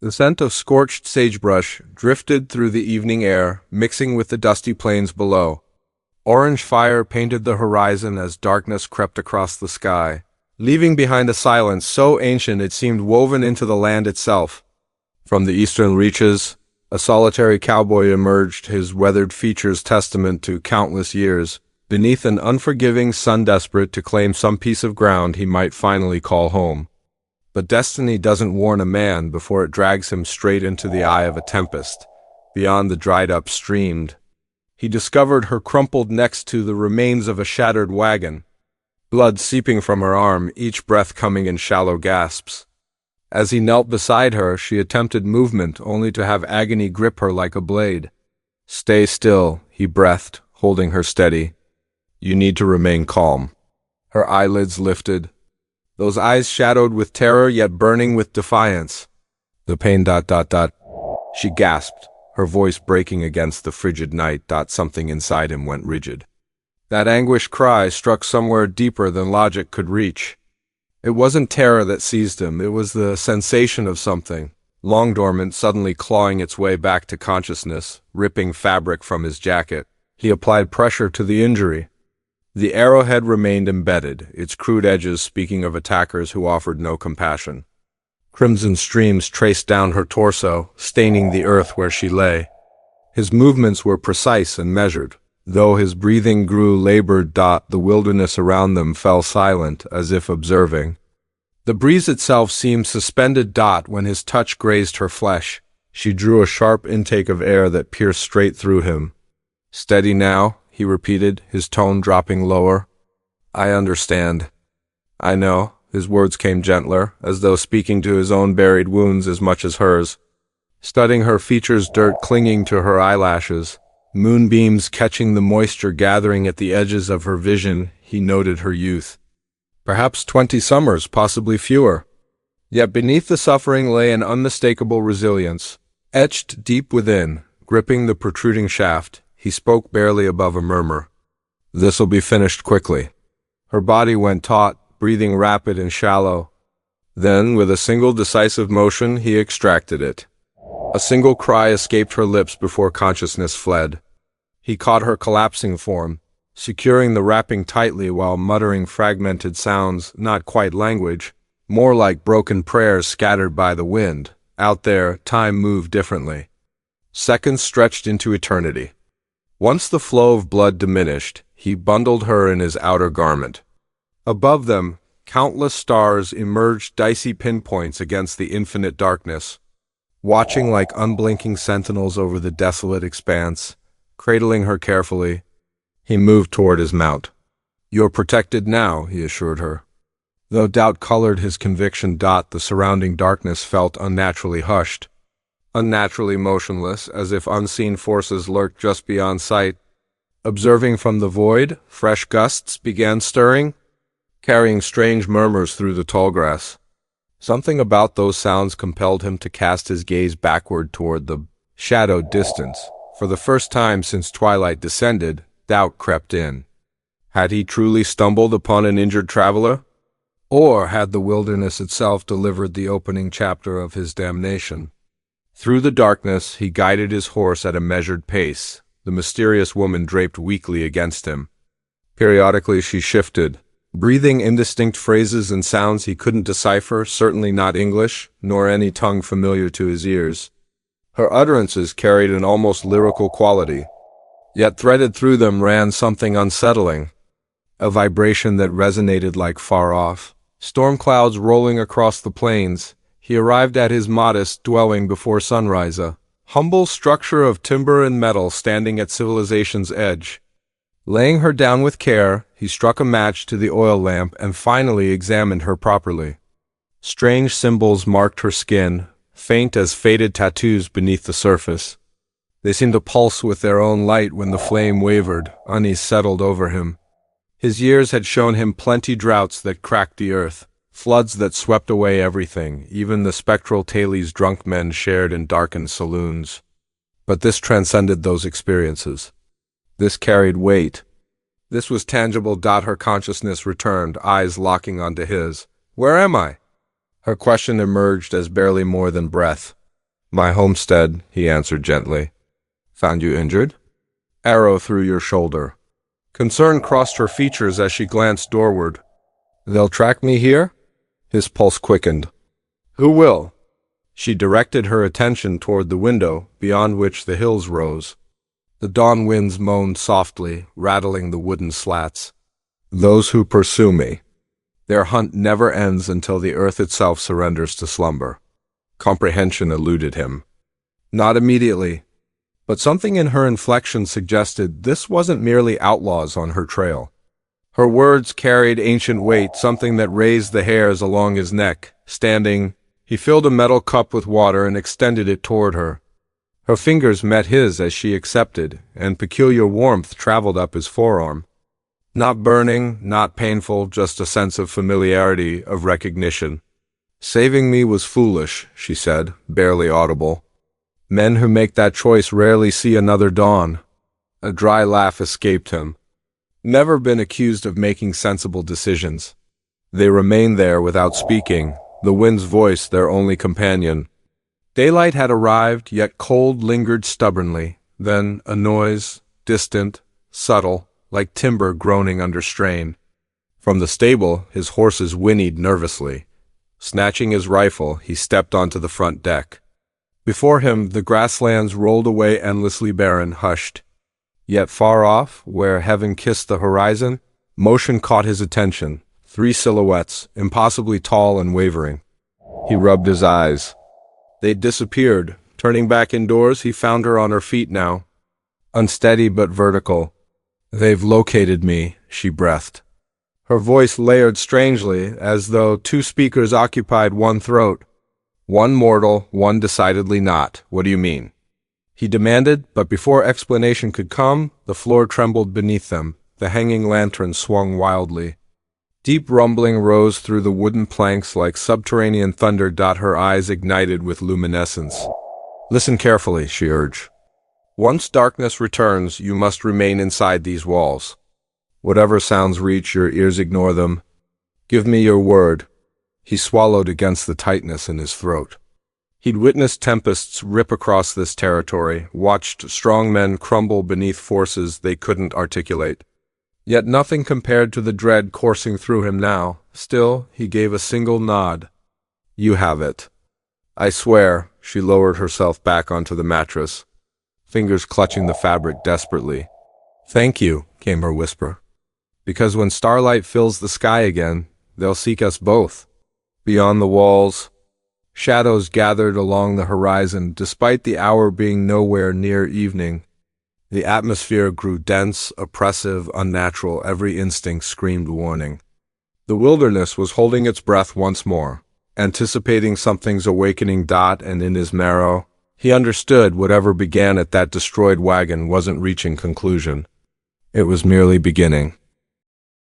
The scent of scorched sagebrush drifted through the evening air, mixing with the dusty plains below. Orange fire painted the horizon as darkness crept across the sky, leaving behind a silence so ancient it seemed woven into the land itself. From the eastern reaches, a solitary cowboy emerged, his weathered features testament to countless years, beneath an unforgiving sun desperate to claim some piece of ground he might finally call home. But destiny doesn't warn a man before it drags him straight into the eye of a tempest, beyond the dried-up stream. He discovered her crumpled next to the remains of a shattered wagon, blood seeping from her arm, each breath coming in shallow gasps. As he knelt beside her, she attempted movement, only to have agony grip her like a blade. "Stay still," he breathed, holding her steady. "You need to remain calm." Her eyelids lifted, those eyes shadowed with terror yet burning with defiance. "The pain ... She gasped, her voice breaking against the frigid night. Something inside him went rigid. That anguished cry struck somewhere deeper than logic could reach. It wasn't terror that seized him, it was the sensation of something, long dormant, suddenly clawing its way back to consciousness, ripping fabric from his jacket. He applied pressure to the injury. The arrowhead remained embedded, its crude edges speaking of attackers who offered no compassion. Crimson streams traced down her torso, staining the earth where she lay. His movements were precise and measured. Though his breathing grew labored, the wilderness around them fell silent, as if observing. The breeze itself seemed suspended. When his touch grazed her flesh, she drew a sharp intake of air that pierced straight through him. "Steady now," he repeated, his tone dropping lower. "I understand. I know." His words came gentler, as though speaking to his own buried wounds as much as hers. Studying her features, dirt clinging to her eyelashes, moonbeams catching the moisture gathering at the edges of her vision, he noted her youth. Perhaps 20 summers, possibly fewer. Yet beneath the suffering lay an unmistakable resilience. Etched deep within, gripping the protruding shaft, he spoke barely above a murmur. "This'll be finished quickly." Her body went taut, breathing rapid and shallow. Then, with a single decisive motion, he extracted it. A single cry escaped her lips before consciousness fled. He caught her collapsing form, securing the wrapping tightly while muttering fragmented sounds, not quite language, more like broken prayers scattered by the wind. Out there, time moved differently. Seconds stretched into eternity. Once the flow of blood diminished, he bundled her in his outer garment. Above them, countless stars emerged, dicey pinpoints against the infinite darkness, watching like unblinking sentinels over the desolate expanse. Cradling her carefully, he moved toward his mount. "You're protected now," he assured her. Though doubt colored his conviction, the surrounding darkness felt unnaturally hushed, unnaturally motionless, as if unseen forces lurked just beyond sight. Observing from the void, fresh gusts began stirring, carrying strange murmurs through the tall grass. Something about those sounds compelled him to cast his gaze backward toward the shadowed distance. For the first time since twilight descended, doubt crept in. Had he truly stumbled upon an injured traveler? Or had the wilderness itself delivered the opening chapter of his damnation? Through the darkness, he guided his horse at a measured pace, the mysterious woman draped weakly against him. Periodically she shifted, breathing indistinct phrases and sounds he couldn't decipher, certainly not English, nor any tongue familiar to his ears. Her utterances carried an almost lyrical quality, yet threaded through them ran something unsettling, a vibration that resonated like far-off storm clouds rolling across the plains. He arrived at his modest dwelling before sunrise, a humble structure of timber and metal standing at civilization's edge. Laying her down with care, he struck a match to the oil lamp and finally examined her properly. Strange symbols marked her skin, faint as faded tattoos beneath the surface. They seemed to pulse with their own light when the flame wavered. Unease settled over him. His years had shown him plenty droughts that cracked the earth, floods that swept away everything, even the spectral tales drunk men shared in darkened saloons. But this transcended those experiences. This carried weight. This was tangible. Her consciousness returned, eyes locking onto his. "Where am I?" Her question emerged as barely more than breath. My homestead, he answered gently. Found you injured? Arrow through your shoulder. Concern crossed her features as she glanced doorward. They'll track me here? His pulse quickened. Who will? She directed her attention toward the window, beyond which the hills rose. The dawn winds moaned softly, rattling the wooden slats. Those who pursue me. Their hunt never ends until the earth itself surrenders to slumber. Comprehension eluded him. Not immediately, but something in her inflection suggested this wasn't merely outlaws on her trail. Her words carried ancient weight, something that raised the hairs along his neck. Standing, he filled a metal cup with water and extended it toward her. Her fingers met his as she accepted, and peculiar warmth traveled up his forearm. Not burning, not painful, just a sense of familiarity, of recognition. Saving me was foolish, she said, barely audible. Men who make that choice rarely see another dawn. A dry laugh escaped him. Never been accused of making sensible decisions. They remained there without speaking, the wind's voice their only companion. Daylight had arrived, yet cold lingered stubbornly. Then a noise, distant, subtle, like timber groaning under strain. From the stable, his horses whinnied nervously. Snatching his rifle, he stepped onto the front deck. Before him, the grasslands rolled away endlessly barren, hushed. Yet far off, where heaven kissed the horizon, motion caught his attention. 3 silhouettes, impossibly tall and wavering. He rubbed his eyes. They'd disappeared. Turning back indoors, he found her on her feet now. Unsteady but vertical. They've located me, she breathed. Her voice layered strangely, as though 2 speakers occupied one throat. One mortal, one decidedly not. What do you mean? He demanded, but before explanation could come, the floor trembled beneath them. The hanging lantern swung wildly. Deep rumbling rose through the wooden planks like subterranean thunder. Her eyes ignited with luminescence. Listen carefully, she urged. Once darkness returns, you must remain inside these walls. Whatever sounds reach your ears, ignore them. Give me your word. He swallowed against the tightness in his throat. He'd witnessed tempests rip across this territory, watched strong men crumble beneath forces they couldn't articulate. Yet nothing compared to the dread coursing through him now. Still, he gave a single nod. You have it. I swear. She lowered herself back onto the mattress, fingers clutching the fabric desperately. Thank you, came her whisper. Because when starlight fills the sky again, they'll seek us both. Beyond the walls, shadows gathered along the horizon, despite the hour being nowhere near evening. The atmosphere grew dense, oppressive, unnatural. Every instinct screamed warning. The wilderness was holding its breath once more, anticipating something's awakening. And in his marrow, he understood whatever began at that destroyed wagon wasn't reaching conclusion. It was merely beginning.